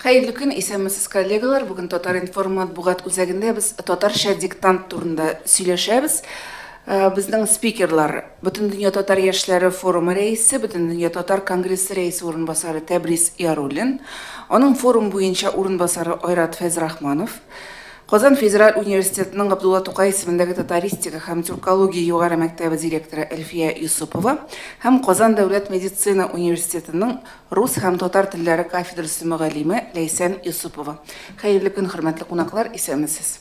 Хайырлы күн, исәнмесез коллегалар. Бүген Татар информат бугат үзәгендә без татарча диктант турында сөйләшәбез. Безнең спикерлар Бөтен дөнья татар яшьләре форумы рәисе, Бөтен дөнья татар конгрессы рәисе урынбасары Тәбриз Яруллин, аның форум буенча урынбасары Айрат Фәйзрахманов, Казан Федераль университетының Габдулла Тукай исемендәге татаристика һәм тюркология югары мәктәбе директоры Әлфия Юсупова һәм Казан дәүләт медицина университетының рус һәм татар телләре кафедрасы мөгаллиме Ләйсән Юсупова. Хәерле көн, хөрмәтле кунаклар, исәнмесез.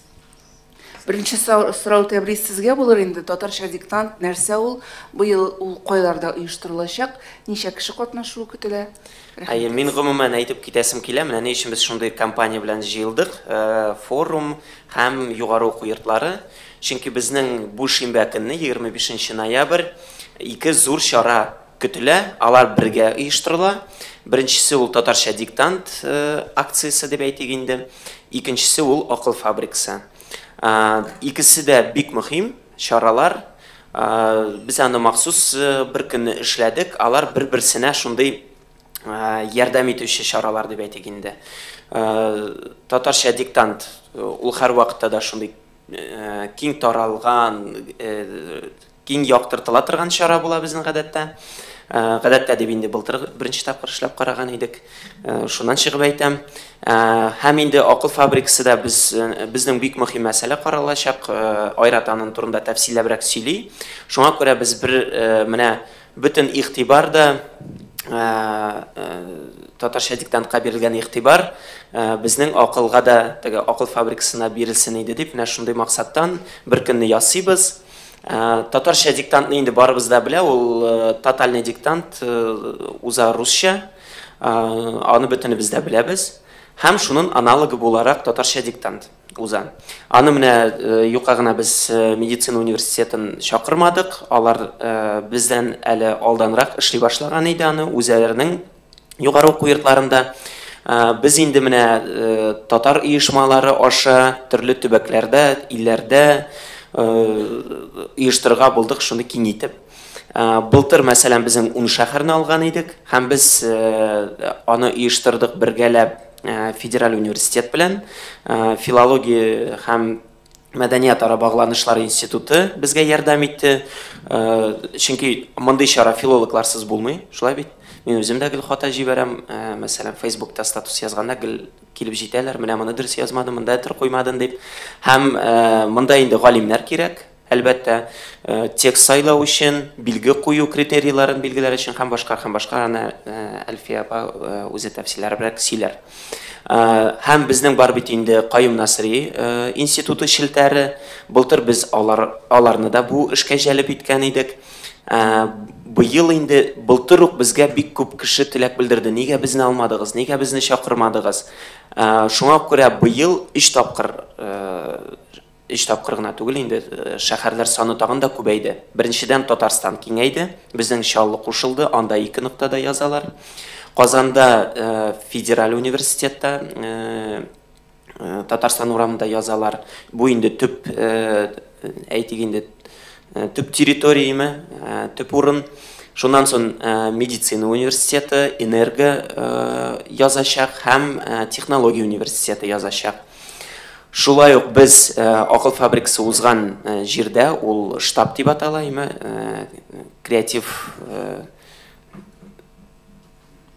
Беренче сорау Тәбриз сезгә булыр инде. Татарча диктант нәрсә ул? Быел ул кайларда оештырылачак? Ничә кеше катнашуы көтелә? Мин гомумән әйтеп китәсем килә, менә ни өчен без шундый компания белән җыелдык, форум һәм югары уку йортлары. Чөнки безнең бу шимбә көнне 25 ноябрь ике зур чара көтелә, алар бергә оештырыла. Беренчесе ул татарча диктант акциясе дип әйтик инде, икенчесе ул акыл фабрикасы. Икесе дә бик мөһим чаралар. Без аны махсус бер көнне эшләдек, алар бер-берсенә шундый ярдәм итүче чаралар дип әйтик инде. Татарча диктант ул һәр вакытта да шундый киң таралган, киң яктыртыла торган чара була безнең гадәттә. Гадәттә дип инде былтыр беренче тапкыр эшләп караган идек. Шуннан чыгып әйтәм. Һәм инде акыл фабрикасы да безнең бик мөһим мәсьәлә каралачак. Айрат аның турында тәфсилләбрәк сөйли. Шуңа күрә без менә бөтен игътибарда татарча диктантка бирелгән игътибар безнең акылга да теге акыл фабрикасына бирелсен иде дип, менә шундый максаттан бер көнне ясыйбыз. Татарча диктантны инде барыбыз да белә, ул тотальный диктант уза русча. Аны бөтенебез дә беләбез. Һәм шуның аналогы буларак татарча диктант уза. Аны менә юкка гына без медицина университетын чакырмадык. Алар бездән әле алданрак эшли башлаган иде аны үзләренең югары уку йортларында. Без инде менә татар оешмалары аша төрле төбәкләрдә, илләрдә оештырырга булдык шуны киңәйтеп. Былтыр мәсәлән безнең 10 шәһәрне алган идек һәм без аны оештырдык бергәләп Федераль университет белән. Филология һәм мәдәният ара багланышлар институты безгә ярдәм итте. Чөнки мондый чара филологларсыз булмый, шулай бит. Мин үзем дә гел хата җибәрәм, мәсәлән, Facebook'та статус язганда гел килеп җитәләр, менә моны дөрес язмадым, монда әйтер куймадым дип. Һәм монда инде галимнәр кирәк. Әлбәттә, текст сайлау өчен, билге кую критерийларын билгеләр өчен һәм башка аны Әлфия апа үзе тәфсилләр сөйләр. Һәм безнең бар бит инде Каюм Насыри институты шелтәре. Былтыр без аларны да бу эшкә җәлеп иткән идек. Быел инде былтыр ук безгә бик күп кеше теләк белдерде. Нигә безне алмадыгыз? Нигә безне чакырмадыгыз? Шуңа күрә быел 3 тапкыр гына түгел инде шәһәрләр саны тагын да күбәйде. Беренчедән Татарстан киңәйде, безнең Чаллы кушылды, анда 2 ноктада язалар. Казанда Федераль университетта Татарстан урамында язалар. Бу инде төп әйтик инде төп территорияме, төп урын. Шуннан соң медицина университеты, энерго язачак һәм технология университеты язачак. Шулай ук без акыл фабрикасы узган җирдә, ул штаб дип атала, креатив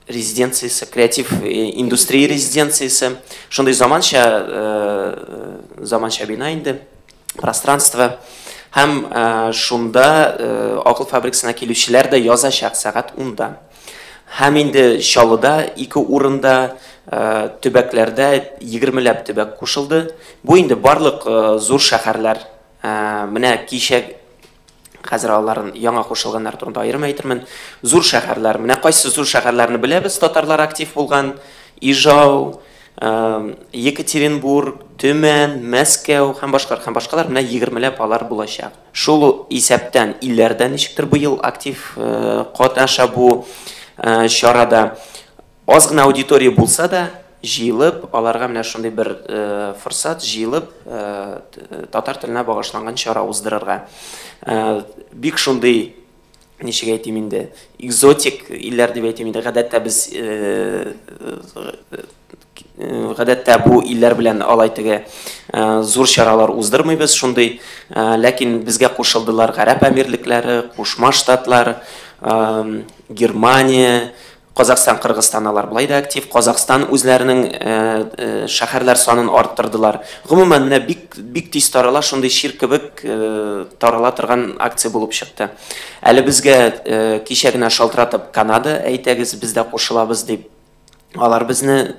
резиденциясе, креатив индустрия резиденциясе. Шундый заманча бина инде, пространство. Һәм шунда акыл фабрикасына килүчеләр дә язачак сәгать 10-да. Һәм инде Чаллыда 2 урында, төбәкләрдә 20ләп төбәк кушылды. Бу инде барлык зур шәһәрләр. Менә кичә хәзер аларның яңа кушылганнар турында аерым әйтермен. Зур шәһәрләр. Менә кайсы зур шәһәрләрне беләбез, татарлар актив булган? Ижау, Екатеринбург, Төмән, Мәскәү һәм башкалар менә 20ләп алар булачак. Шул исәптән илләрдә ничектер быел актив катнаша бу чарада. Аз гына аудитория булса да, җыелып, аларга менә шундый бер форсат җыелып, татар теленә багышланган чара уздырырга. Бик шундый ничек әйтим инде, экзотик илләр дип әйтим инде. Гадәттә без гадәттә бу илләр белән алай теге зур чаралар уздырмыйбыз шундый, ләкин безгә кушылдылар Гарәп әмирлекләре, Кушма Штатлар, Германия, Казакстан, Кыргызстан алар булай да актив. Казакстан үзләренең шәһәрләр санын арттырдылар. Гомумән менә бик тиз тарала, шундый шир кебек тарала торган акция булып чыкты. Әле безгә кичә генә шалтыратып Канада әйтәгез, без дә кушылабыз дип алар безне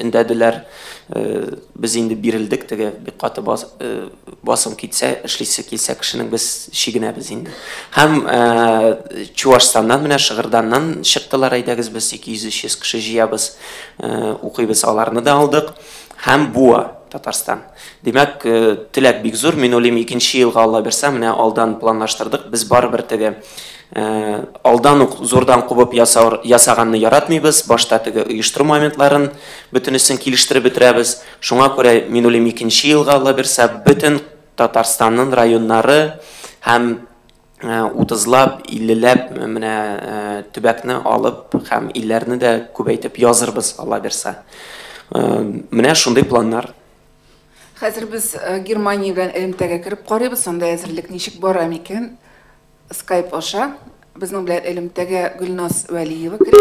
өндәделәр. Без инде бирелдек, теге бик каты басым китсә, эшлисе килсә кешенең без шигенәбез инде. Һәм Чувашстаннан менә Шыгырданнан чыктылар, әйдәгез без 200-300 кеше җыябыз, укыйбыз, аларны да алдык. Һәм Буа, Татарстан. Димәк, теләк бик зур. Мин уйлыйм, 2нче елга Алла берсә, менә алдан планлаштырдык. Без барыбер теге алдан ук зурдан кубып ясаганны яратмыйбыз. Башта теге оештыру моментларын бөтенесен килештереп бетерәбез. Шуңа күрә мин уйлыйм, 2нче елга Алла берсә, бөтен Татарстанның районнары һәм 30лап, 50ләп менә төбәкне алып һәм илләрне дә күбәйтеп язырбыз Алла берсә. Менә шундый планнар. Хәзер без Германия белән элемтәгә кереп карыйбыз, анда әзерлек ничек бара микән? Skype аша безнең белән элемтәгә Гөлназ Вәлиева керә.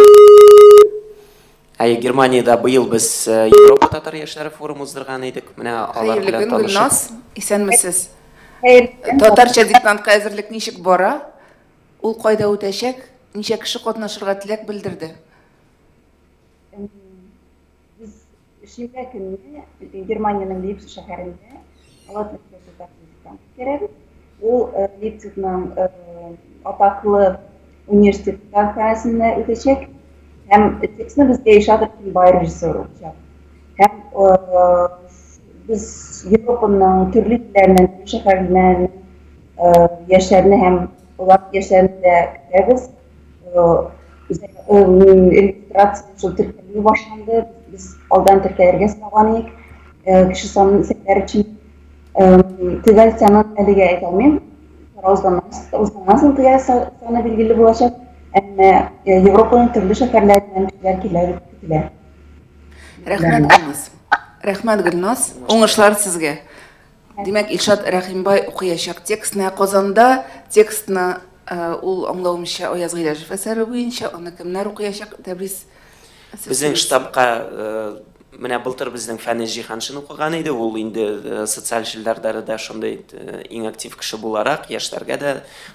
Германиядә быел без Европа татар яшьләре форумы уздырган идек. Менә алар белән танышып. Гөлназ, исәнмесез? Татарча диктантка әзерлек ничек бара? Ул кайда үтәчәк? Ничә кеше катнашырга теләк белдерде? Шимбә көнне Германиянең Лейпциг шәһәрендә Алатырь диктант керәбез. Ул Лейпцигның атаклы университет кафедрасында үтәчәк. Һәм текстны безгә ишадыр Кимбай режиссер укучак. Һәм без Европаның төрле илләреннән, шәһәрләреннән яшьләрне һәм улар яшьләрне дә көтәбез. Регистрация шул теркәлү башланды. Biz aldan Türkiye'ye sınavlanıyık, kişi sanın isimler için tüzel sanın elige edelim. Uzmanlasın tüzel sanı bilgili bulacak. Ama Avrupa'nın türlü şehirlerinden tüzel kiler kütüler. Rəhmət Gülnaz. Rəhmət Gülnaz. Oңышлар sizge. Demek İlşat Rəhimбай okuyacak tekstini Qozanda, tekstini ул аңлауымча Ояз Гыйләҗев әсәре буенча, аны кемнәр окuyacak? Тәбриз. Безнең штабка менә былтыр безнең Фәнис Җиһаншин укыган иде. Ул инде социаль җилләрдә дә шундый иң актив кеше буларак яшьләргә дә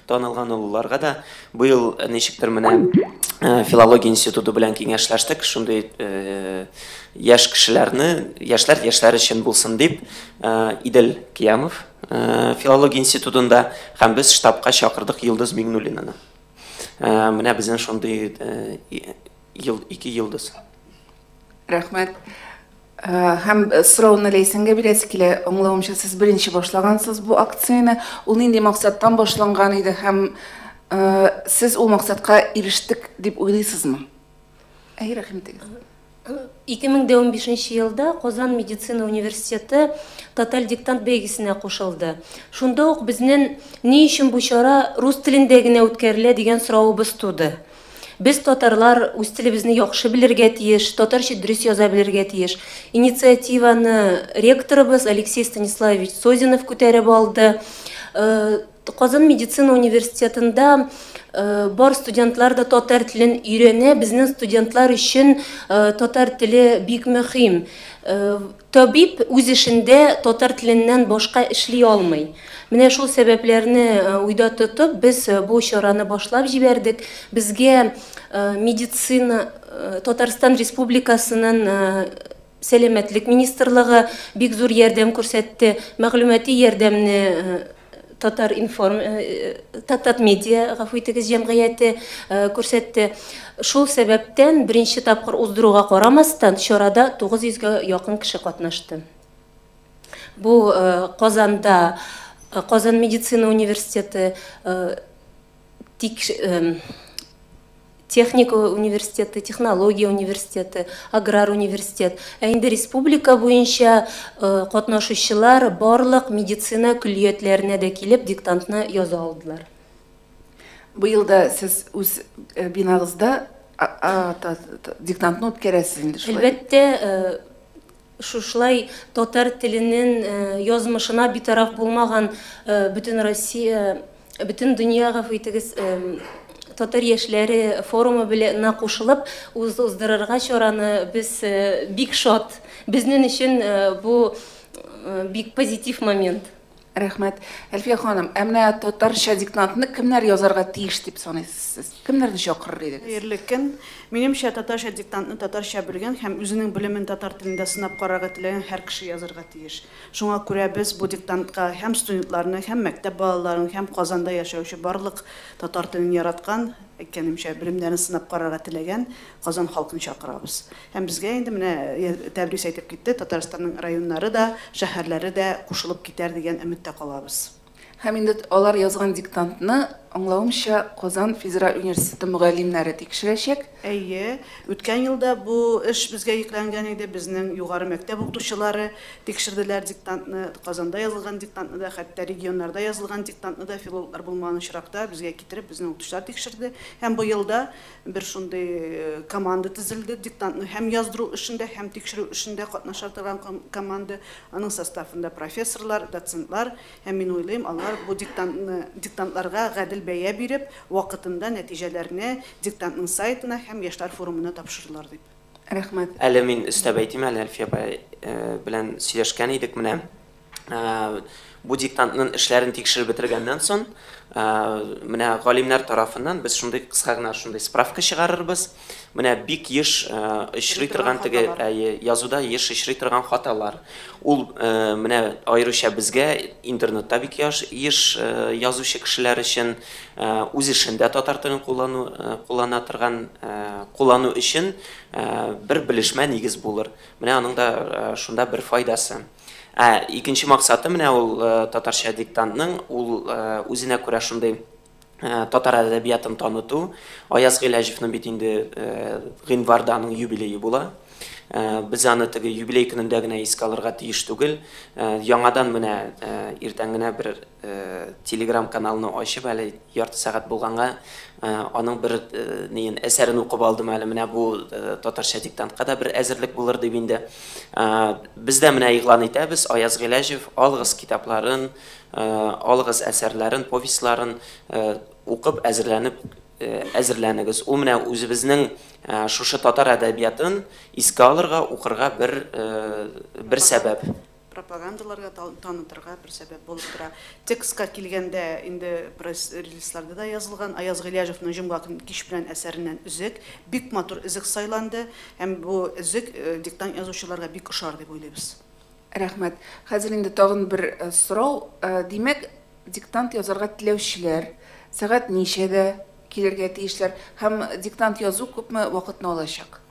танылган, улларга да. Быел ничектер менә филология институты белән киңәшләштек, шундый яшь кешеләрне, яшьләр өчен булсын дип, Идел Киямов филология институтында һәм без штабка чакырдык Йылдыз Миңнуллинаны. Менә безнең шундый 2 йылдыз. Рәхмәт. Һәм сорауны Ләйсәнгә бирәсе килә. Аңлавымча, сез беренче башлагансыз бу акцияны. Ул нинди максаттан башланган иде һәм сез ул максатка ирештек дип уйлыйсызмы? Рәхим итегез. 2015 елда Казан медицина университеты Татар диктант бәйгесенә кушылды. Шунда ук безнең ни өчен бу чара рус телендә генә үткәрелә дигән соравыбыз туды. Без татарлар үз телебезне яхшы белергә тиеш, татарча дөрес яза белергә тиеш. Инициативаны ректорыбыз Алексей Станиславович Созинов күтәреп алды. Казан медицина университетында бар студентлар да татар телен өйрәнә. Безнең студентлар өчен татар теле бик мөһим. Табиб үз эшендә татар теленнән башка эшли алмый. Менә шул сәбәпләрне уйда тотып, без бу чараны башлап җибәрдек. Безгә медицина Татарстан Республикасының сәламәтлек министрлыгы бик зур ярдәм күрсәтте. Мәгълүмати ярдәмне Татар медиа гафу итегез җәмгыяте күрсәтте. Шул сәбәптән беренче тапкыр уздыруга карамастан чарада 900-гә якын кеше катнашты. Бу Казанда Казан медицина университеты, техника университеты, технология университеты, аграр университет. Инде республика буенча катнашучылар барлык медицина күллиятләренә дә килеп диктантны яза алдылар. Быел да сез үз бинагызда диктантны үткәрәсез инде шулай. Әлбәттә, шушылай татар теленең язмышына битараф булмаган бөтен Россия, бөтен дөньяга фитегез татар яшьләре форумы белән кушылып уздырырга чараны без бик шат. Безнең өчен бу бик позитив момент. Рәхмәт. Әлфия ханым, әмнә татарча диктантны кемнәр язарга тиеш дип саныйсыз? Кемнәрне чакырыр идегез? Хәерлекен, минемчә татарча диктантны татарча белгән һәм үзенең белемен татар телендә сынап карарга теләгән һәр кеше язарга тиеш. Шуңа күрә без бу диктантка һәм студентларны, һәм мәктәп балаларын, һәм Казанда яшәүче барлык татар телен яраткан, әйткәнемчә, белемнәрен сынап карарга теләгән Казан халкын чакырабыз. Һәм безгә инде менә тәбрис әйтеп китте, Татарстанның районнары да, шәһәрләре дә кушылып китәр дигән өметтә калабыз. Һәм инде алар язган диктантны аңлавымча Казан Федераль университеты мөгаллимнәре тикшерәчәк. Әйе, үткән елда бу эш безгә йөкләнгән иде. Безнең югары мәктәп укытучылары тикшерделәр диктантны, Казанда язылган диктантны да, хәтта регионнарда язылган диктантны да филологлар булмаган очракта безгә китереп, безнең укытучылар тикшерде. Һәм бу елда бер шундый команда төзелде, диктантны һәм яздыру эшендә, һәм тикшерү эшендә катнаша торган команда. Аның составында профессорлар, доцентлар, һәм мин уйлыйм, алар бу диктантларга гадел бәя биреп, вакытында нәтиҗәләрне диктантның сайтына һәм яшьләр форумына тапшырылар дип. Рәхмәт. Әле мин өстәп әйтим әле Әлфия белән сөйләшкән идек менә. Бу диктантның эшләрен тикшереп бетергәннән соң, менә галимнәр тарафыннан без шундый кыска гына шундый справка чыгарырбыз. Менә бик еш очрый торган теге язуда еш очрый торган хаталар. Ул менә аеруча безгә интернетта бик еш язучы кешеләр өчен үз эшендә татар телен куллану өчен бер белешмә нигез булыр. Менә аның да шунда бер файдасы. Икенче максаты менә ул татарча диктантның ул үзенә күрә шундый татар әдәбиятын таныту. Аяз Гыйләҗевнең бит инде гыйнварда аның юбилее була. Без аны теге юбилей көнендә генә искә алырга тиеш түгел. Яңадан менә иртән генә бер Telegram каналны ачып, әле ярты сәгать булганга аның бер әсәрен укып алдым әле. Менә бу татарча диктантка да бер әзерлек булыр дип инде. Без дә менә игълан итәбез, Аяз Гыйләҗев алыгыз китапларын, алыгыз әсәрләрен, повестларын укып әзерләнегез. Ул менә үзебезнең шушы татар әдәбиятын искә алырга, укырга бер сәбәп. Пропагандаларга танытырга бер сәбәп булып тора. Текстка килгәндә инде пресс-релизларда да язылган Аяз Гыйләҗевнең җомга кич белән әсәреннән үзек, бик матур үзек сайланды, һәм бу үзек диктант язучыларга бик ошар дип уйлыйбыз. Рәхмәт. Хәзер инде тагын бер сорау. Димәк, диктант язарга теләүчеләр сәгать ничәдә килергә тиешләр һәм диктант язу күпме вакытны алачак?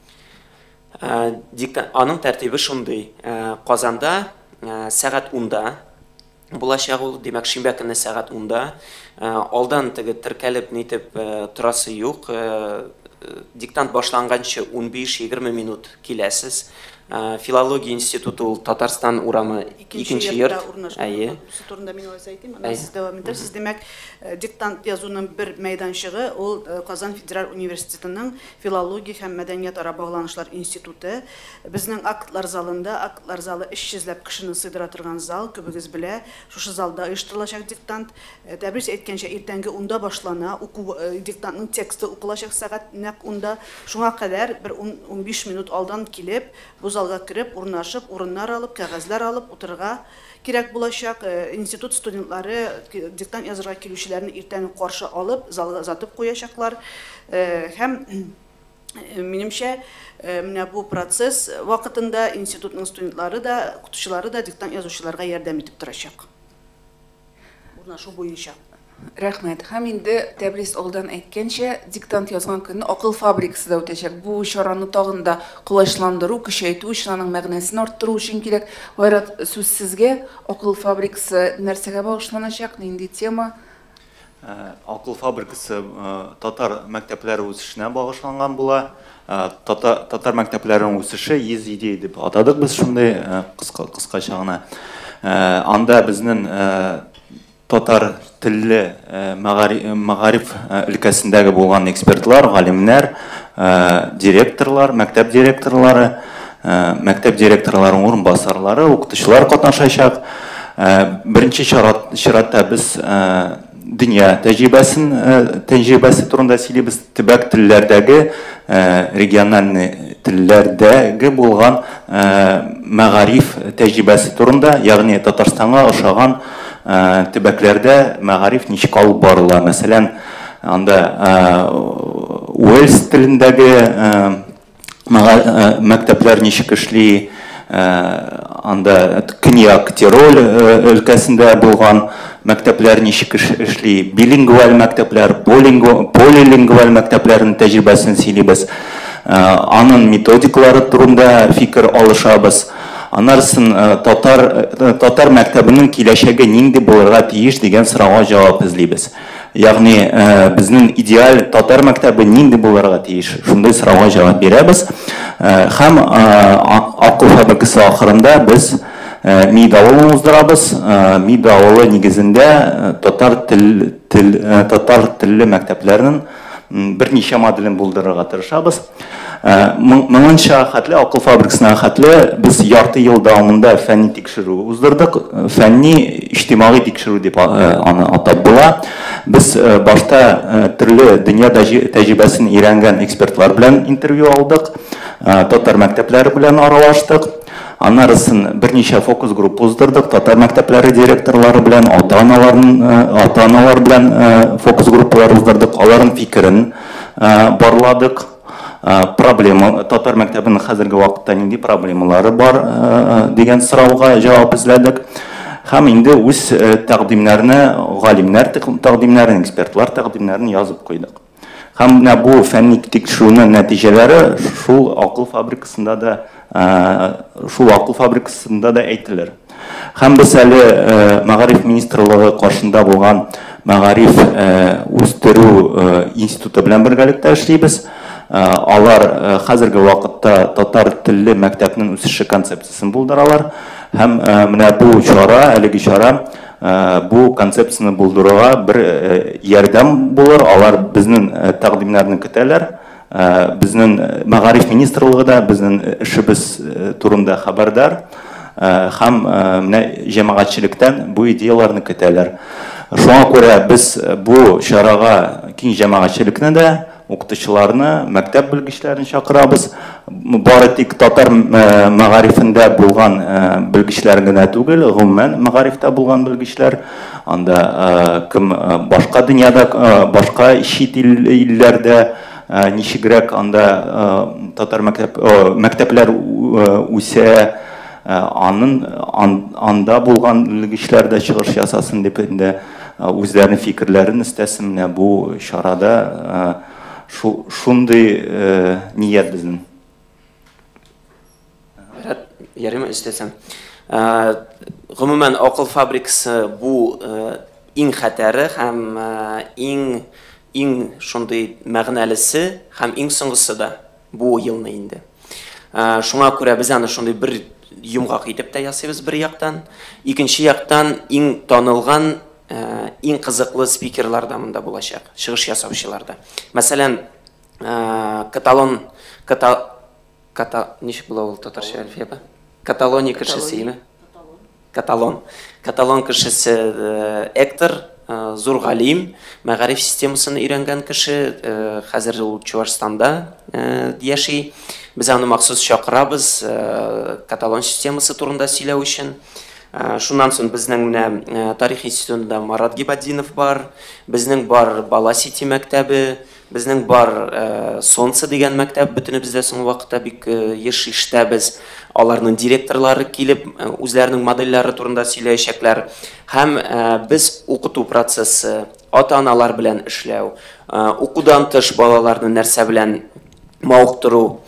Аның тәртибе шундый. Казанда сәгать 10-да булачак ул, димәк, шимбә көнне сәгать 10-да. Алдан теге теркәлеп нитеп торасы юк. Диктант башланганчы 15-20 минут киләсез. Филология институты ул Татарстан урамы 2-нче йорт. Әйе. Турында мин әйтим, аны сез дәвам итәрсез. Димәк, диктант язуның бер мәйданчыгы ул Казан Федераль университетының филология һәм мәдәният ара багланышлар институты. Безнең актлар залында, актлар залы 300ләп кешене сыйдыра торган зал, күбегез белә. Шушы залда оештырылачак диктант. Тәбрис әйткәнчә, иртәнге 10-да башлана, диктантның тексты укылачак сәгать нәкъ 10-да. Шуңа кадәр бер 15 минут алдан килеп, бу залга кирип, урнашып, урыннар алып, кәгазьләр алып утырырга кирәк булачак. Институт студентлары диктант язарга килүчеләрне иртән каршы алып, залга затып куячаклар. Һәм минемчә, менә бу процесс вакытында институтның студентлары да, укытучылары да диктант язучыларга ярдәм итеп торачак. Урнашу буенча. Рәхмәт. Һәм инде тәбрис алдан әйткәнчә, диктант язган көнне акыл фабрикасында үтәчәк. Бу чараны тагын да кулайшландыру, көчәйтү өчен, аның мәгънәсен арттыру өчен кирәк. Гайрат, сүз сезгә. Акыл фабрикасы нәрсәгә багышланачак, нинди тема? Акыл фабрикасы татар мәктәпләре үсешенә багышланган була. Татар мәктәпләренең үсеше 100 идея дип атадык без шундый кыскача гына. Анда безнең татар телле мәгариф өлкәсендәге булган экспертлар, галимнәр, директорлар, мәктәп директорлары мәктәп директорларының орынбасарлары, укытучылар катнашачак. Беренче чиратта без дөнья тәҗрибәсе турында сөйлибез, төбәк телләрдәге, региональный телләрдәге булган мәгариф тәҗрибәсе турында, ягъни Татарстанга ошаган төбәкләрдә мәгариф ничек алып барыла. Мәсәлән, анда Уэльс телендәге мәктәпләр ничек эшли, анда Көньяк Тироль өлкәсендә булган мәктәпләр ничек эшли, билингваль мәктәпләр, полилингваль мәктәпләрнең тәҗрибәсен сөйлибез. Аның методикалары турында фикер алышабыз. Анарсын татар мәктәбенең киләчәге нинди булырга тиеш дигән сорауга җавап эзлибез. Ягъни безнең идеаль татар мәктәбе нинди булырга тиеш, шундый сорауга җавап бирәбез. Һәм акыл фабрикасы ахырында без МИД авылын уздырабыз. МИД авылы нигезендә татар телле мәктәпләрнең берничә моделен булдырырга тырышабыз. Моңынча хәтле, акыл фабрикасына хәтле без ярты ел дәвамында фәнни тикшерү уздырдык. Фәнни иҗтимагый тикшерү дип аны атап була. Без башта төрле дөнья тәҗрибәсен өйрәнгән экспертлар белән интервью алдык, татар мәктәпләре белән аралаштык. Аннарысын берничә фокус группа уздырдык, татар мәктәпләре директорлары белән, ата-аналар белән фокус группалар уздырдык, аларның фикерен барладык. Татар мәктәбенең хәзерге вакытта нинди проблемалары бар дигән сорауга җавап эзләдек. Һәм инде үз тәкъдимнәрне, галимнәр тәкъдимнәрен, экспертлар тәкъдимнәрен язып куйдык. Һәм менә бу фәнни тикшерүнең нәтиҗәләре шул акыл фабрикасында да әйтелер. Һәм без әле Мәгариф министрлыгы каршында булган Мәгариф үстерү институты белән бергәлектә эшлибез. Алар хәзерге вакытта татар телле мәктәпнең үсеше концепциясын булдыралар. Һәм менә бу чара, әлеге чара бу концепцияны булдыруга бер ярдәм булыр. Алар безнең тәкъдимнәрне көтәләр. Безнең Мәгариф министрлыгы да безнең эшебез турында хәбәрдар. Һәм менә җәмәгатьчелектән бу идеяларны көтәләр. Шуңа күрә без бу чарага киң җәмәгатьчелекне дә, укытучыларны, мәктәп белгечләрен чакырабыз. Бары тик татар мәгарифендә булган белгечләр генә түгел, гомумән мәгарифтә булган белгечләр, анда кем башка дөньяда, башка чит илләрдә ничегрәк анда татар мәктәпләр үсә, анда булган белгечләр дә чыгыш ясасын дип инде үзләренең фикерләрен истәсен. Менә бу чарада шундый ният безнең. Ярыма истәсем. Гомумән акыл фабрикасы бу иң хәтәре һәм иң шундый мәгънәлесе һәм иң соңгысы да бу елны инде. Шуңа күрә без аны шундый бер йомгак итеп тә ясыйбыз бер яктан. Икенче яктан иң танылган, иң кызыклы спикерлар да монда булачак, чыгыш ясаучылар да. Мәсәлән, ничек була ул татарча әлфиябе? Каталония кешесе. Каталон кешесе Эктор, зур галим, мәгариф системасын өйрәнгән кеше, хәзер ул Чувашстанда яши. Без аны махсус чакырабыз, Каталон системасы турында сөйләү өчен. Шуннан соң безнең тарих институтында Марат Гибаддинов бар, безнең бар Бала Сити мәктәбе, безнең бар Солнце дигән мәктәп, бөтенебез дә соңгы вакытта бик еш ишетәбез. Аларның директорлары килеп, үзләренең модельләре турында сөйләячәкләр. Һәм без укыту процессы, ата-аналар белән эшләү, укудан тыш балаларны нәрсә белән мавыктыру,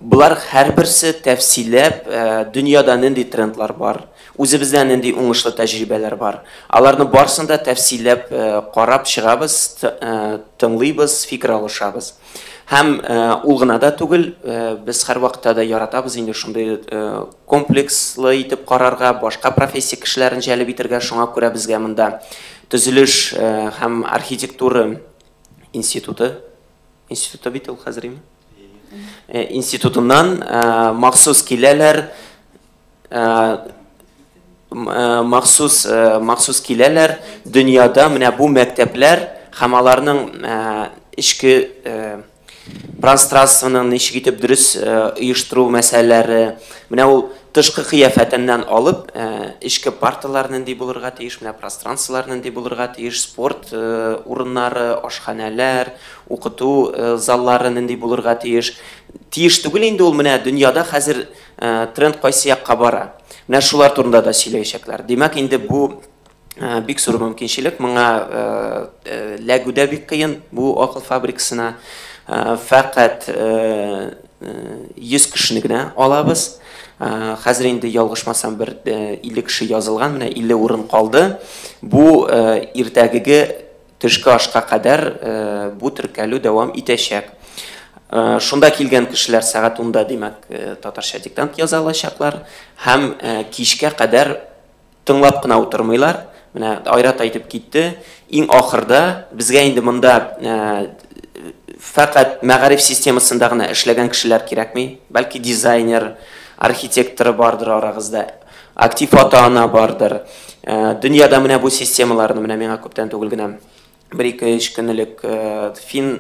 булар һәрберсе тәфсилләп дөньяда нинди трендлар бар, үзебездә нинди уңышлы тәҗрибәләр бар. Аларны барсын да тәфсилләп карап чыгабыз, тыңлыйбыз, фикер алышабыз. Һәм ул гына да түгел, без һәр вакытта да яратабыз инде шундый комплекслы итеп карарга, башка профессия кешеләрен җәлеп итәргә. Шуңа күрә безгә монда төзелеш һәм архитектура институты бит ул хәзер институтынан махсус киләләр, махсус киләләр дөньяда менә бу мәктәпләр һәм аларның ичке пространствоның ничек итеп дөрес оештыру мәсьәләләре, менә ул тышкы кыяфәтеннән алып, ичке парталар нинди булырга тиеш, менә пространстволар нинди булырга тиеш, спорт урыннары, ашханәләр, укыту заллары нинди булырга тиеш. Тиеш түгел инде ул менә дөньяда хәзер тренд кайсы якка бара. Менә шулар турында да сөйләячәкләр. Димәк, инде бу бик зур мөмкинчелек, моңа ләгүдә бик кыен бу акыл фабрикасына. Фәкать 100 кешене генә алабыз. Хәзер инде ялгышмасам бер 50 кеше язылган, менә 50 урын калды. Бу иртәгеге төшке ашка кадәр бу теркәлү дәвам итәчәк. Шунда килгән кешеләр сәгать 10-да, димәк, татарча диктант яза алачаклар һәм кичкә кадәр тыңлап кына утырмыйлар. Менә Айрат әйтеп китте, иң ахырда безгә инде монда фәкать мәгариф системасында гына эшләгән кешеләр кирәкми, бәлки дизайнер, архитектор бардыр арагызда, актив ата-ана бардыр. Дөньяда менә бу системаларны менә миңа күптән түгел генә 1-2 көнлек фин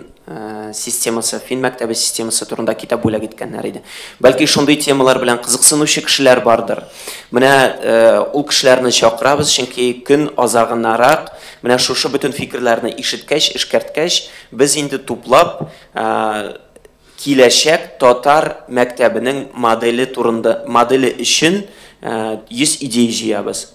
системасы, фин мәктәбе системасы турында китап бүләк иткәннәр иде. Бәлки шундый темалар белән кызыксынучы кешеләр бардыр. Менә ул кешеләрне чакырабыз, чөнки көн азагынарак менә шушы бөтен фикерләрне ишеткәч, эшкәрткәч, без инде туплап киләчәк татар мәктәбенең моделе турында, моделе өчен 100 идея җыябыз.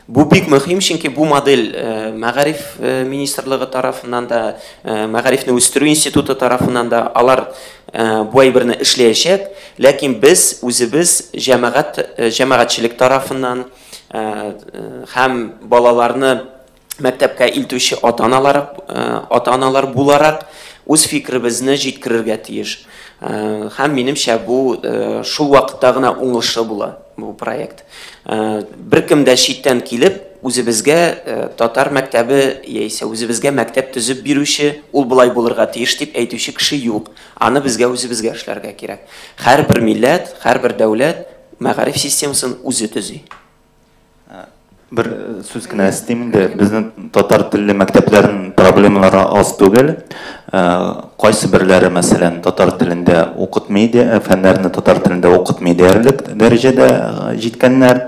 Бу бик мөһим, чөнки бу модель мәгариф министрлыгы тарафыннан да, мәгарифне үстерү институты тарафыннан да алар бу әйберне эшләячәк, ләкин біз үзебез җәмәгатьчелек тарафыннан һәм балаларны мәктәпкә илтүче ата-аналар буларак үз фикеребезне җиткерергә тиеш. Һәм минемчә бу шул вакытта гына уңышлы була бу проект. Беркем дә читтән килеп, үзебезгә татар мәктәбе яисә үзебезгә мәктәп төзеп бирүче, ул булай булырга тиеш дип әйтүче кеше юк. Аны безгә үзебезгә эшләргә кирәк. Һәрбер милләт, һәрбер дәүләт мәгариф системасын үзе төзи. Бер сүз кенә әйтим инде, безнең татар телле мәктәпләрнең проблемалары аз түгел. Кайсы бирләре, мәсәлән, татар телендә укытмый, фәннәрне татар телендә укытмый диярлек дәрәҗәдә җиткәннәр.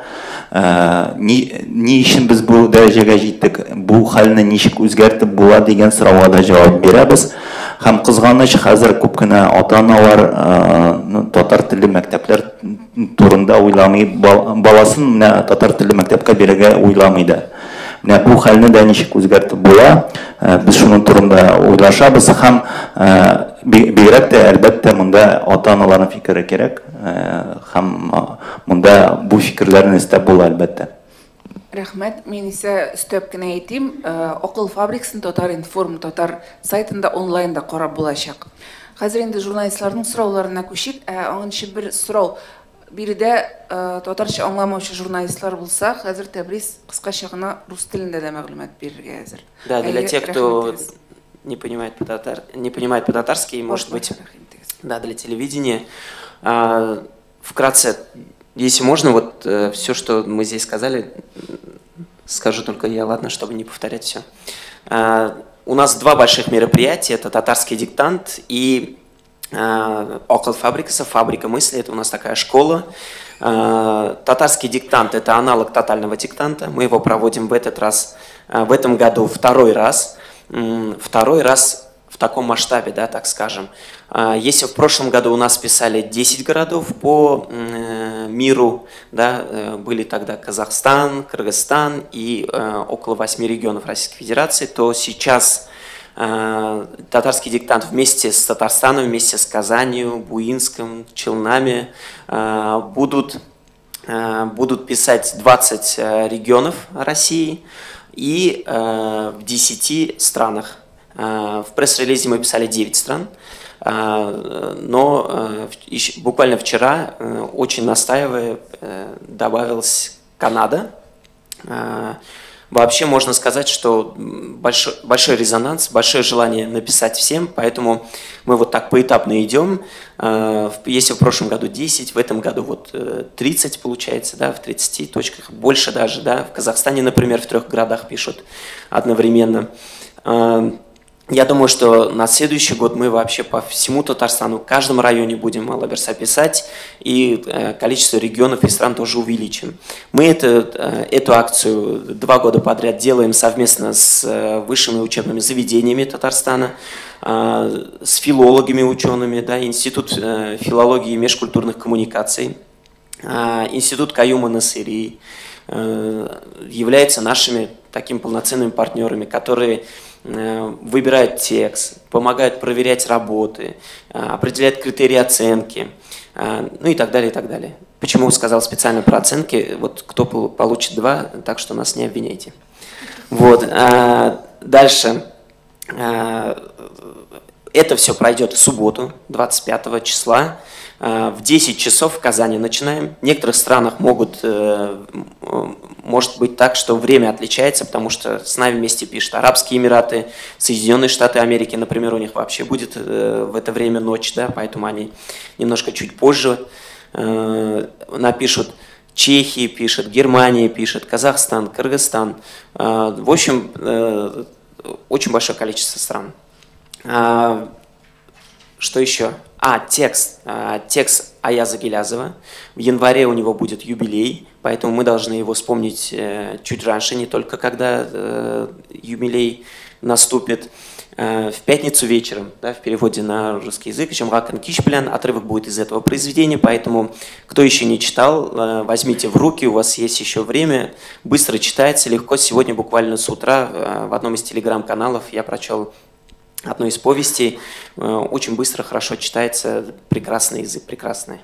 Ни өчен без бу дәрәҗәгә җиттек? Бу хәлне ничек үзгәртеп була дигән сорауга да җавап бирәбез. Һәм кызганыч, хәзер күп кенә ата-аналар татар телле мәктәпләр турында уйламый, баласын татар телле мәктәпкә бирергә уйламый да. Менә бу хәлне дә ничек үзгәртеп була? Без шуның турында уйлашабыз һәм бигрәк тә әлбәттә монда ата-аналарның фикере кирәк. Һәм монда бу фикерләрне истәп була әлбәттә. Рәхмәт, мен исә өстәп кенә әйтим, Акыл фабрикасын Татар информ Татар сайтында онлайнда карап булачак. Хәзер инде журналистларның сорауларына күчик. Аңынчы бер сорау. Биредә татарча аңламаучы журналистлар булса, хәзер Тәбриз кыскача гына рус телендә дә мәгълүмат бирергә әзер. Да, для тех, кто не понимает по-татарски, может быть, да, для телевидения. Вкратце, если можно, вот все, что мы здесь сказали, скажу только я, ладно, чтобы не повторять все. У нас два больших мероприятия, это татарский диктант и Акыл фабрикасы, фабрика мысли, это у нас такая школа. Татарский диктант – это аналог тотального диктанта. Мы его проводим в этом году второй раз в таком масштабе, да, так скажем. Если в прошлом году у нас писали 10 городов по миру, да, были тогда Казахстан, Кыргызстан и около 8 регионов Российской Федерации, то сейчас татарский диктант вместе с Татарстаном, вместе с Казанью, Буинском, Челнами будут писать 20 регионов России и в 10 странах. В пресс-релизе мы писали 9 стран, но буквально вчера, очень настаивая, добавилась Канада. Вообще можно сказать, что большой резонанс, большое желание написать всем, поэтому мы вот так поэтапно идем. Если в прошлом году 10, в этом году вот 30 получается, да, в 30 точках, больше даже, да, в Казахстане, например, в 3 городах пишут одновременно. Я думаю, что на следующий год мы вообще по всему Татарстану, в каждом районе будем Алаберса писать, и количество регионов и стран тоже увеличим. Мы эту акцию 2 года подряд делаем совместно с высшими учебными заведениями Татарстана, с филологами, учеными, да, Институт филологии и межкультурных коммуникаций, Институт Каюма Насыри являются нашими такими полноценными партнерами, которые выбирают текст, помогают проверять работы, определяют критерии оценки, ну и так далее, и так далее. Почему сказал специально про оценки? Вот кто получит 2, так что нас не обвиняйте. Вот. Дальше. Это все пройдет в субботу, 25 числа. В 10 часов в Казани начинаем. В некоторых странах может быть так, что время отличается, потому что с нами вместе пишут Арабские Эмираты, Соединенные Штаты Америки, например, у них вообще будет в это время ночь, да, поэтому они немножко чуть позже напишут. Чехия пишет, Германия пишет, Казахстан, Кыргызстан. В общем, очень большое количество стран. Что еще? Текст. Текст Аяза Гилязова. В январе у него будет юбилей, поэтому мы должны его вспомнить чуть раньше, не только когда юбилей наступит. В пятницу вечером, да, в переводе на русский язык, Жамгакан Кишплян, отрывок будет из этого произведения, поэтому, кто еще не читал, возьмите в руки, у вас есть еще время, быстро читается, легко. Сегодня буквально с утра в одном из телеграм-каналов я прочел одной из повестей, очень быстро, хорошо читается, прекрасный язык, прекрасный.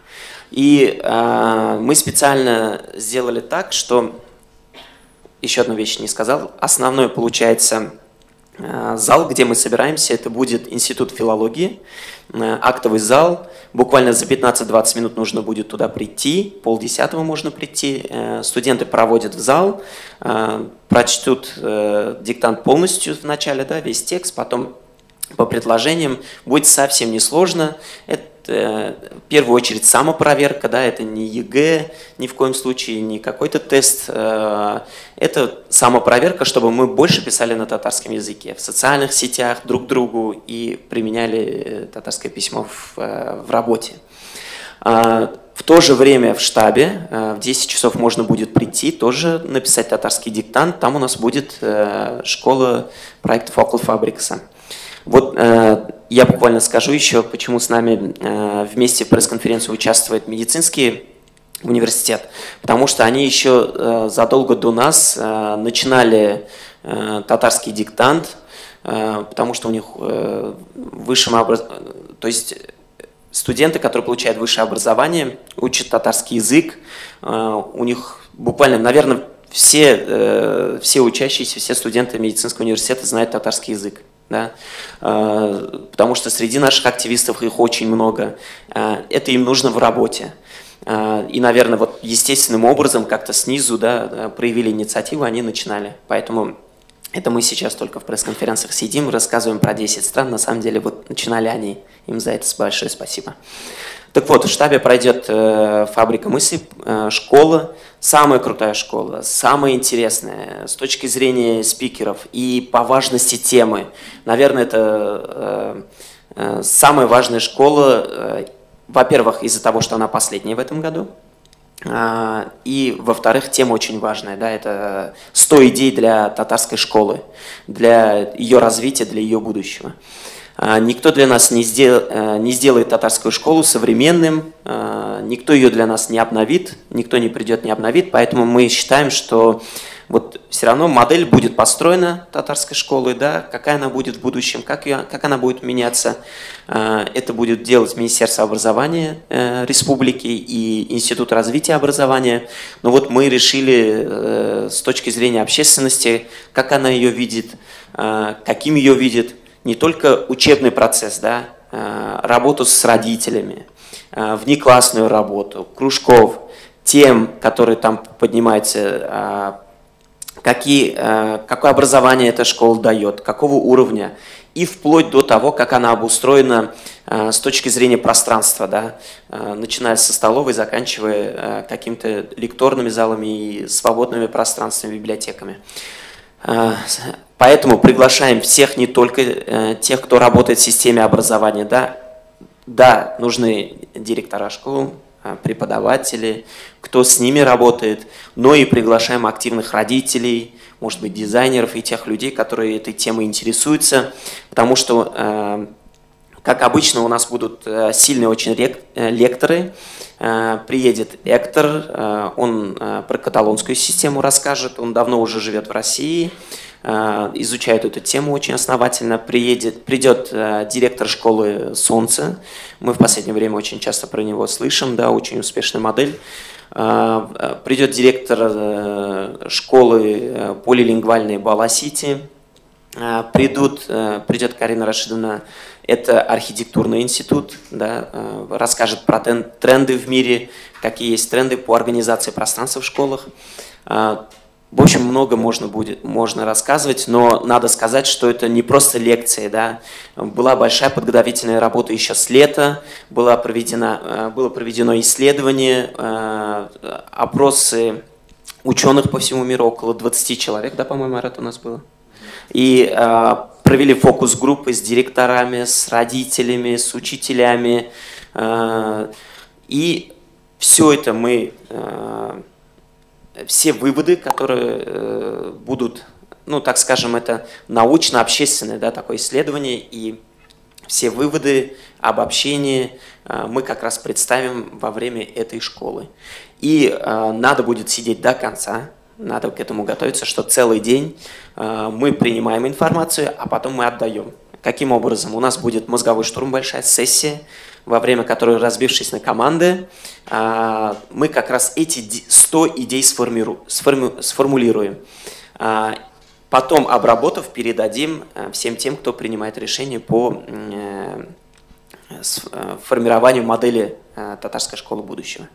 И мы специально сделали так, что, еще одну вещь не сказал, основной получается зал, где мы собираемся, это будет Институт филологии, актовый зал, буквально за 15-20 минут нужно будет туда прийти, 9:30 можно прийти, студенты проводят в зал, прочтут диктант полностью в начале, да, весь текст, потом по предложениям, будет совсем несложно. Это в первую очередь самопроверка, да, это не ЕГЭ, ни в коем случае, не какой-то тест. Это самопроверка, чтобы мы больше писали на татарском языке, в социальных сетях друг другу и применяли татарское письмо в работе. В то же время в штабе в 10 часов можно будет прийти, тоже написать татарский диктант. Там у нас будет школа проектов около Фабрикса. Вот я буквально скажу еще, почему с нами вместе в пресс-конференции участвует медицинский университет, потому что они еще задолго до нас начинали татарский диктант, потому что у них то есть студенты, которые получают высшее образование, учат татарский язык, у них буквально, наверное, все учащиеся, все студенты медицинского университета знают татарский язык. Да? Потому что среди наших активистов их очень много. Это им нужно в работе. И, наверное, вот естественным образом как-то снизу, да, проявили инициативу, они начинали. Поэтому это мы сейчас только в пресс-конференциях сидим, рассказываем про 10 стран. На самом деле вот начинали они. Им за это большое спасибо. Так вот, в штабе пройдет фабрика мысли, школа, самая крутая школа, самая интересная с точки зрения спикеров и по важности темы. Наверное, это самая важная школа, во-первых, из-за того, что она последняя в этом году, и, во-вторых, тема очень важная. Да, это 100 идей для татарской школы, для ее развития, для ее будущего. Никто для нас не сделает татарскую школу современным, никто ее для нас не обновит, никто не придет, не обновит, поэтому мы считаем, что вот все равно модель будет построена татарской школы, да, какая она будет в будущем, как она будет меняться, это будет делать Министерство образования республики и Институт развития образования. Но вот мы решили с точки зрения общественности, как она ее видит, каким ее видит, не только учебный процесс, да, работу с родителями, внеклассную работу, кружков, тем, которые там поднимаются, какое образование эта школа дает, какого уровня, и вплоть до того, как она обустроена с точки зрения пространства, да, начиная со столовой, заканчивая какими-то лекторными залами и свободными пространствами, библиотеками. Поэтому приглашаем всех, не только тех, кто работает в системе образования. Да, нужны директора школ, преподаватели, кто с ними работает, но и приглашаем активных родителей, может быть, дизайнеров и тех людей, которые этой темой интересуются, потому что, как обычно, у нас будут сильные очень лекторы. Приедет Эктор, он про каталонскую систему расскажет, он давно уже живет в России, изучает эту тему очень основательно. Придет директор школы «Солнце», мы в последнее время очень часто про него слышим, да, очень успешная модель. Придет директор школы полилингвальной Бала-Сити, придет Карина Рашидовна, это архитектурный институт, да, расскажет про тренды в мире, какие есть тренды по организации пространства в школах. В общем, много можно рассказывать, но надо сказать, что это не просто лекции. Да. Была большая подготовительная работа еще с лета, было проведено исследование, опросы ученых по всему миру, около 20 человек, да, по-моему, Арат, у нас было. И провели фокус-группы с директорами, с родителями, с учителями. И все это все выводы, которые будут, ну, так скажем, это научно-общественное, да, такое исследование, и все выводы, обобщения мы как раз представим во время этой школы. И надо будет сидеть до конца, надо к этому готовиться, что целый день мы принимаем информацию, а потом мы отдаем. Каким образом? У нас будет мозговой штурм, большая сессия, во время которой, разбившись на команды, мы как раз эти 100 идей сформулируем. Потом, обработав, передадим всем тем, кто принимает решение по формированию модели татарской школы будущего.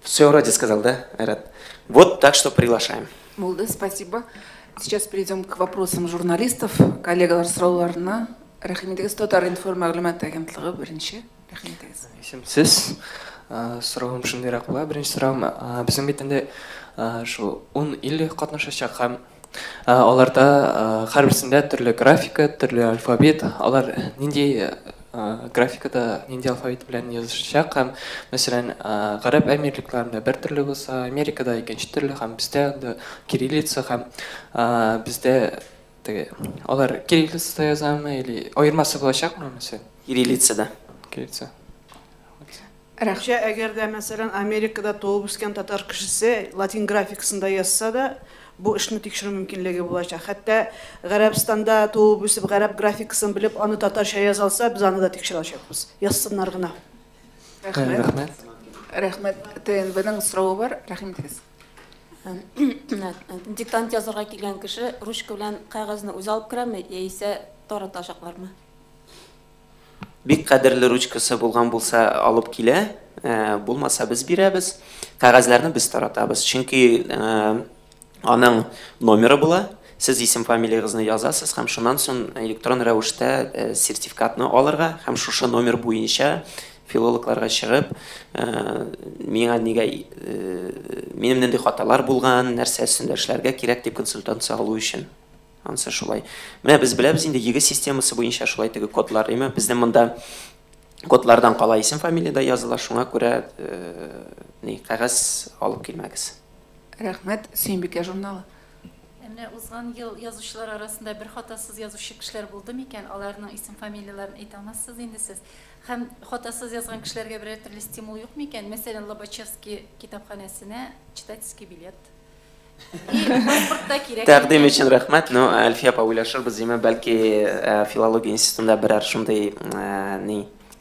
Все вроде сказал, да, Айрат? Вот, так что приглашаем. Болды, спасибо. Сейчас перейдем к вопросам журналистов. Коллегалар сұрауларына. Рахметіңіз, Татар информ мәғлүмат агентлігі бірінші. Рахметіңіз. Сіз сұрағым шындырақ бола. Бірінші сұрағым, біздің бетінде 10 ил қатнашачақ һәм оларда әрбірсінде түрлі графика, түрлі алфавит. Олар нендей графикада, нендей алфавит білән язышачақ һәм, мәселен, ғараб әмірліклерінде бір түрлі болса, Америкада екінші түрлі һәм бізде кириллица һәм бізде олар кириллицада язамы или айырмасы болашақ мы мәселен? Кириллица, да. Кириллица. Әгер дә, мәселен, Америкада туып үскен татар кешесе латин графикасында язса да, бу эшне тикшерү мөмкинлеге булачак. Хәтта Гарәбстанда туып үсеп, гарәп графикасын белеп, аны татарча яза алса, без аны да тикшерә алачакбыз. Язсыннар гына. Рәхмәт. Рәхмәт. ТНВ-ның сорауы бар. Рәхметегез. Диктант язырга килгән кеше ручка белән кагазны үзе алып керәме, яисә таратачаклармы? Бик кадерле ручкасы булган булса алып килә, булмаса без бирәбез. Кагазларны без таратабыз. Чөнки аның номеры була. Сез исем фамилиягызны язасыз һәм шуннан соң электрон рәвештә сертификатны алырга һәм шушы номер буенча филологларга чыгып, минем нинди хаталар булган, нәрсә өстендә эшләргә кирәк дип консультация алу өчен. Ансы шулай. Менә без беләбез инде егы системасы буенча шулай теге кодлар, әмма безнең монда кодлардан кала исем фамилияда языла, шуңа күрә кагаз алып килмәгез. Рәхмәт. Сөембикә журналы. Менә узган ел язучылар арасында бер хатасыз язучы кешеләр булды микән? Аларның исем фамилияларын әйтә алмассыз инде сез. Һәм хатасыз язган кешеләргә берәр төрле стимул юк микән? Мәсәлән, Лобачевский китапханәсенә читательский билет. Тәкъдим өчен рәхмәт. Ну, Әлфия уйлашырбыз, бәлки филология институтында берәр шундый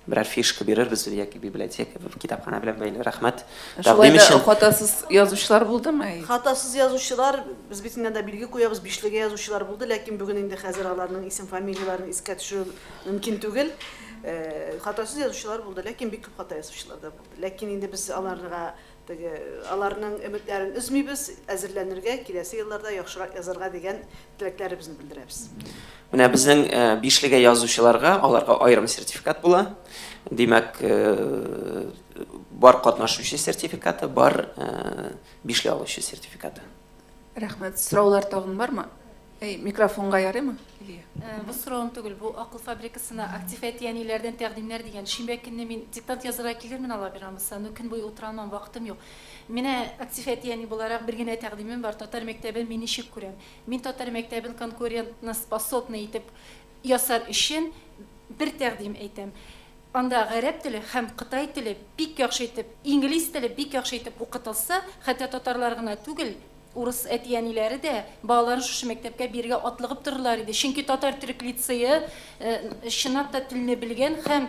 берәр фишка бирербез, яки библиотека, китапхана белән бәйле. Рәхмәт. Тәкъдим өчен хатасыз язучылар булдымы? Хатасыз язучылар, без бит инде билге куябыз, бишлеге язучылар булды, ләкин бүген инде хәзер аларның исем фамилияларын искә төшерү мөмкин түгел. Хатасыз язучылар булды, ләкин бик күп хата язучылар да булды. Ләкин инде без аларга аларның өметләрен үзмибез, әзерләнергә, киләсе елларда яхшырак язарга дигән теләкләребезне белдерәбез. Менә безнең бишлегә язучыларга аларга аерым сертификат була. Димәк, бар катнашучы сертификаты, бар бишле алучы сертификаты. Рәхмәт. Сораулар тагын бармы? Микрофонга ярыймы? Бу сорауым түгел, бу акыл фабрикасына актив әтияниләрдән тәкъдимнәр дигән. Шимбә көнне мин диктант язарга килермен, Алла бирәмсә, көн буе утыра алмам, вакытым юк. Менә актив әтияни буларак бер генә тәкъдимем бар, татар мәктәбен мин ничек күрәм. Мин татар мәктәбен конкурентно способный итеп ясар өчен бер тәкъдим әйтәм. Анда гарәп теле һәм Кытай теле бик яхшы итеп, инглиз теле бик яхшы итеп укытылса, хәтта татарлар гына түгел, урыс әтияниләре дә балаларын шушы мәктәпкә биргә атлыгып торырлар иде. Чөнки татар төрек лицее чынлап та телне белгән һәм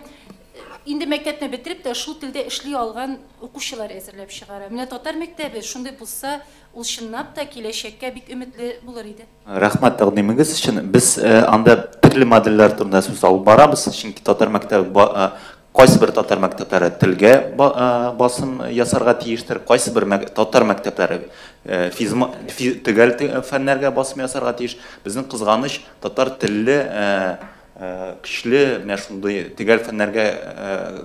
инде мәктәпне бетереп тә шул телдә эшли алган укучылар әзерләп чыгара. Менә татар мәктәбе шундый булса, ул чынлап та киләчәккә бик өметле булыр иде. Рәхмәт тәкъдимегез өчен. Без анда төрле модельләр турында сүз алып барабыз. Чөнки татар мәктәбе кайсы бер татар мәктәпләре телгә басым ясарга тиештер, кайсы бер татар мәктәпләре төгәл фәннәргә басым ясарга тиеш. Безнең кызганыч татар телле көчле, менә шундый төгәл фәннәргә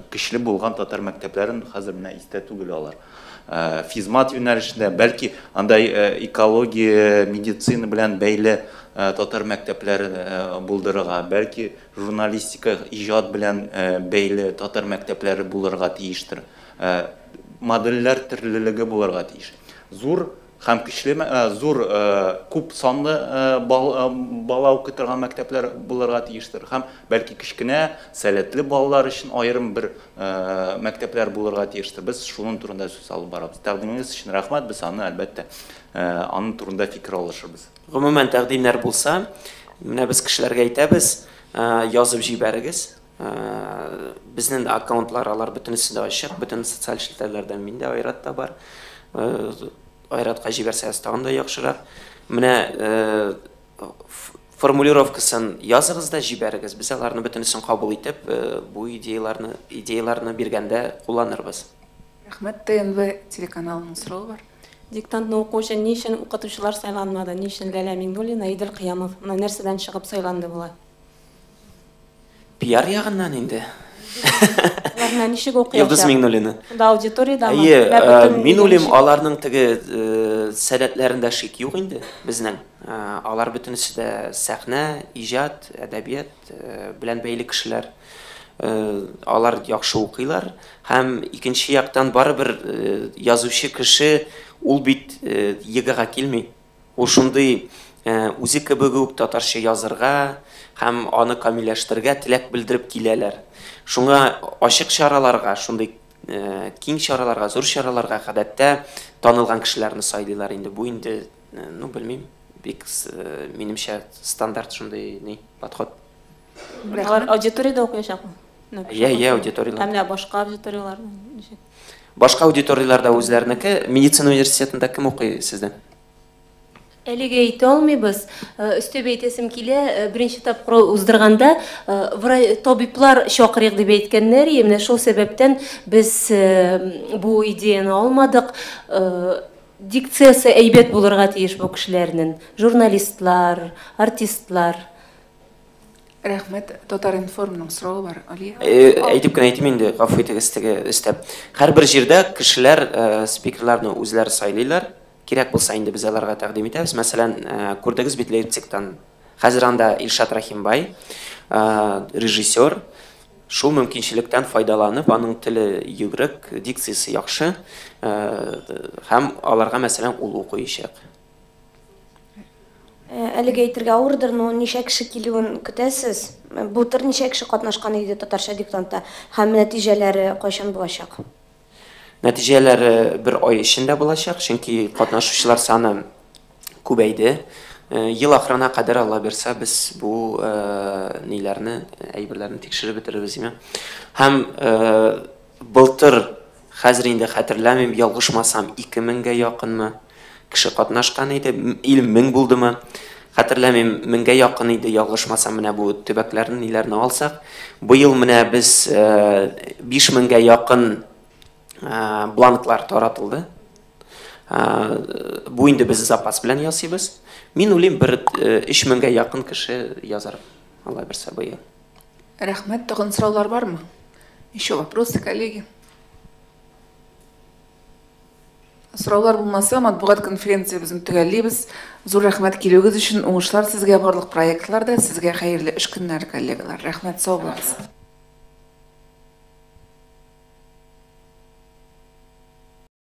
көчле булган татар мәктәпләрен хәзер менә истә түгел алар. Физмат юнәлешендә, бәлки андай экология, медицина белән бәйле татар мәктәпләре булдырырга, бәлки журналистика, иҗат белән бәйле татар мәктәпләре булырга тиештер. Модельләр төрлелеге булырга тиеш. Зур һәм көчле, зур күп санлы бала укытырган мәктәпләр булырга тиештер. Һәм бәлки кичкенә сәләтле балалар өчен аерым бер мәктәпләр булырга тиештер. Без шуның турында сүз алып барабыз. Тәкъдимегез өчен рәхмәт. Без аны әлбәттә аның турында фикер алышырбыз. Гомумән тәкъдимнәр булса, менә без кешеләргә әйтәбез, язып җибәрегез. Безнең аккаунтлар алар бөтенесе дә ачык, бөтен социаль челтәрләрдән миндә айратта бар. Айратка җибәрсәгез тагын да яхшырак. Менә формулировкасын языгыз да җибәрегез. Без аларны бөтенесен кабул итеп, бу идеяларны биргәндә кулланырбыз. Рәхмәт. ТНВ телеканалының сорауы бар. Диктантны уку өчен ни өчен укытучылар сайланмады? Ни өчен Ләлә Миңнуллина, Идел Кыямов нәрсәдән чыгып сайланды булар? Пиар ягыннан инде. Аларны ничек укыячак? Йолдыз Миңнуллина. Да аудиториядамы? Мин уйлыйм, аларның теге сәләтләрендә шик юк инде безнең. Алар бөтенесе дә сәхнә, иҗат, әдәбият белән бәйле кешеләр. Алар яхшы укыйлар һәм икенче яктан барыбер язучы кеше ул бит егыга килми. Ул шундый үзе кебек үк татарча язырга һәм аны камилләштерергә теләк белдереп киләләр. Шуңа ачык чараларга, шундый киң чараларга, зур чараларга гадәттә танылган кешеләрне сайлыйлар инде. Бу инде, белмим, бик минемчә стандарт шундый подход. Алар аудиторияда укыячакмы? Аудиториялар. Һәм башка аудиторияларда ничек? Башка аудиторияларда үзләренеке, медицина университетында кем укый сездән? Әлегә әйтә алмыйбыз. Өстәп әйтәсем килә, беренче тапкыр уздырганда табиблар чакырыйк дип әйткәннәр, менә шул сәбәптән без бу идеяны алмадык. Дикциясе әйбәт булырга тиеш бу кешеләрнең. Журналистлар, артистлар. Рәхмәт. Татар информның сорауы бар. Алия. Әйтеп кенә әйтим инде, гафу итегез теге өстәп. Һәрбер җирдә кешеләр спикерларны үзләре сайлыйлар. Кирәк булса инде без аларга тәкъдим итәбез. Мәсәлән, күрдегез бит Лейпцигтан. Хәзер анда Илшат Рахимбай, режиссер, шул мөмкинчелектән файдаланып, аның теле йөгрек, дикциясе яхшы, һәм аларга мәсәлән ул укыячак. Әлегә әйтергә авырдыр, но ничә кеше килүен көтәсез? Былтыр ничә кеше катнашкан иде татарча диктантта һәм нәтиҗәләре кайчан булачак? Нәтиҗәләре бер ай эчендә булачак, чөнки катнашучылар саны күбәйде. Ел ахырына кадәр Алла бирсә, без бу ниләрне, әйберләрне тикшереп бетерербез, һәм былтыр хәзер инде хәтерләмим, ялгышмасам 2000-гә якынмы кеше катнашкан иде, 1000 булдымы? Хәтерләмим, 1000-гә якын иде, ялгышмасам, менә бу төбәкләрне ниләрне алсак. Бу ел менә без 5000-гә якын бланклар таратылды. Бу инде без запас белән ясыйбыз. Мин уйлыйм, бер 3000-гә якын кеше язар. Алла берсә быел. Рәхмәт, тагын сораулар бармы? Еще вопросы, коллеги? Сораулар булмаса, матбугат конференциябызны төгәллибез. Зур рәхмәт килүегез өчен, уңышлар сезгә барлык проектларда, сезгә хәерле эш көннәре, коллегалар. Рәхмәт, сау булыгыз.